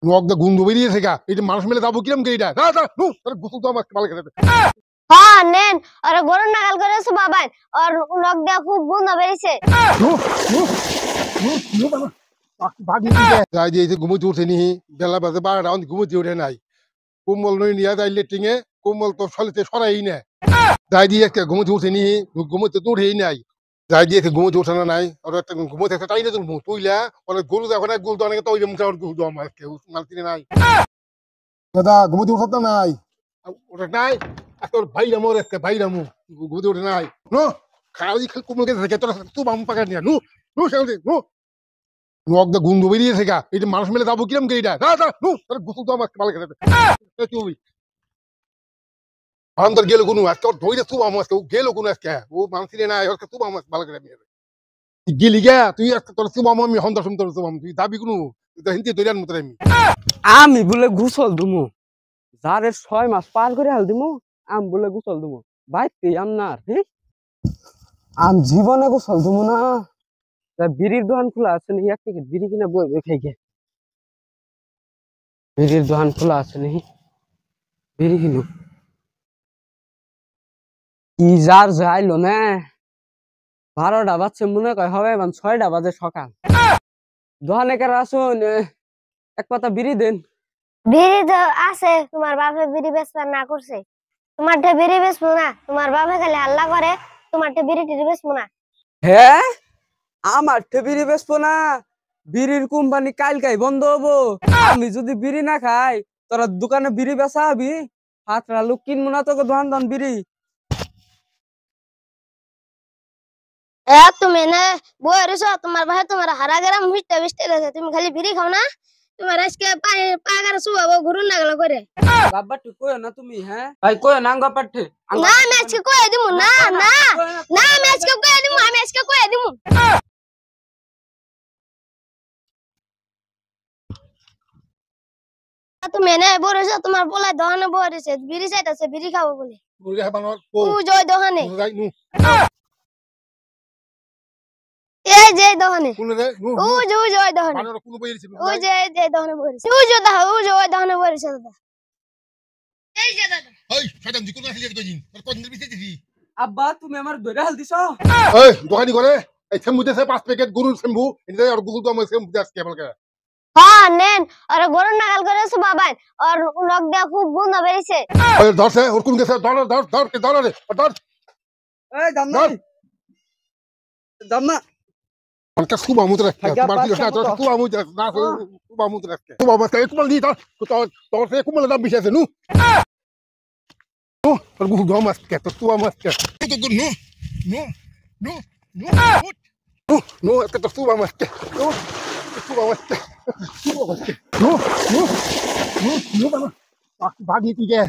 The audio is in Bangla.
রক্ত গন্ধ বেরিয়েছে গা, এটা মানুষ মেলে যাবো কিরম কে এটা? গোসল তো আমার ভালো করে। হ্যাঁ নেন, আর গরম নাগাল করেছো বাবাই, আর নখ দিয়া খুব গুণ বেরিয়েছে। যাই দিয়েছে ঘুমোতে উঠেনি, বেলা বাজে 12টা ঘুমোতে উঠে নাই। কোমল নই নিয়ে যাই লেট্রিনে, কোমল তো সলিতে সরাই না। যাই দিয়ে একটা ঘুমোতে উঠেনি, ঘুমোতে তো উঠেই নাই। যাই দিয়েছে ঘুমোতে উঠানো নাই, আর একটা ঘুমোতে একটা টাইনে তুলবো তুইলা অনেক গরু দেখো না, গুল তো অনেকে তো ওই মুখে আমার গুল দম আজকে মালতিনে নাই। দাদা ঘুমোতে উঠাতে নাই, ওটা নাই তোর ভাইরা মোর আজকে ভাইরা মু ঘুমোতে উঠে নাই। নো খালি খালি কোমল গেছে থাকে তোর তুই বাম পাকা নিয়ে নু নু সামনে নু রক্ত গন্ধ বেরিয়েছে গা, এটা মানুষ মেলে যাবো কিরম কে এটা? গোসল তো আমার ভালো করে। তুই তোর গেলো কোনো আজকে ওর ধৈর্য তুই আমার আজকে গেলো কোনো আজকে ও মানসিলে না আজকে তুই আমার ভালো করে গেলি গা তুই আজকে তোর তুই আমি হন্তা শুনতে তুই দাবি কোনো হিন্দি তৈরি মতো আমি আমি বলে গুসল দুমু যারে 6 মাস পার করে হাল দিমু, আমি বলে গুসল দুমু বাইতে আমনার আম জীবনে গুসল দুমু না। বিড়ির দোকান খোলা আছে নাকি? এক প্যাকেট বিড়ি কিনা বই বই খাই গে। বিড়ির দোকান খোলা আছে নাকি? বিড়ি কিনো কি যার যাইলো না। 12টা বাজছে মনে কয় হবে, 6টা বাজে সকাল। দোকানে কার আসুন, এক পাতা বিড়ি দেন। বিড়ি তো আছে, তোমার বাপে বিড়ি বেচবা না করছে। তোমারটা বিড়ি বেচবো না, তোমার বাপে খালি হাল্লা করে, তোমারটা বিড়ি টিড়ি বেচবো না। হ্যাঁ, আমার বিড়ি বেচবো না? বিড়ির কোম্পানি কালকাই বন্ধ হবো। আমি যদি বিড়ি না খাই, তোরা দোকানে বিড়ি বেচা হবি? হাতরা লোক কিনবো না তোকে দোকান দোকান বিড়ি। তুমি না বই রয়েছো, তোমার ভাই তোমার হারা গেরাম মিষ্টা মিষ্টা গেছে, তুমি খালি বিড়ি খাও না? তোমার আজকে পাগার শুয়াবো ঘুরুন না গেল করে। বাবা কইও না তুমি, হ্যাঁ ভাই কইও না পাঠে না আমি আজকে কয়ে দিমু, না না না আমি আজকে কয়ে দিমু, আমি আজকে কয়ে দিমু। তুমি এনে বলেছো তোমার পোলা দোকানে বলেছে বিড়ি চাইতেছে, বিড়ি খাবো বলে ও জয় দোকানে, এই যে দোকানে ও জয় দোকানে, ও যে দোকানে বলেছে, ও যে দোকানে বলেছে দাদা। এই যে দাদা ওই শয়তান জি কোন আসলে কই দিন আর কোন দিন বিতে দিবি? আব্বা তুমি আমার ধরে হাল দিছো। ওই দোকানি করে এই শ্যাম্পু দেছে 5 প্যাকেট গরুর শ্যাম্পু, এটা আর গুগল তো আমার শ্যাম্পু দেশ কেবল কে। হ্যাঁ নেন, আর গরম নাগাল করেছো বাবাই, আর নখ দিয়া খুব গুণ বেরিয়েছে। ওই ধরছে ওর কোন গেছে ধর ধর ধর কে ধর রে ধর। এই দাম না দাম না অনকা খুব আমুত রাখতে মারতি না তোর খুব আমুত রাখ না খুব আমুত রাখতে খুব আমুত রাখ কুমাল দি তোর তোর সে কুমাল দাম বিশেছে নু তোর গুগল দাম আজকে তোর তুই আমার আজকে তো গুন নু নু নু নু নু নু আজকে তোর তুই আমার আজকে নু তুই আমার আজকে নু নু নু নু বাবা ভাগি কি গে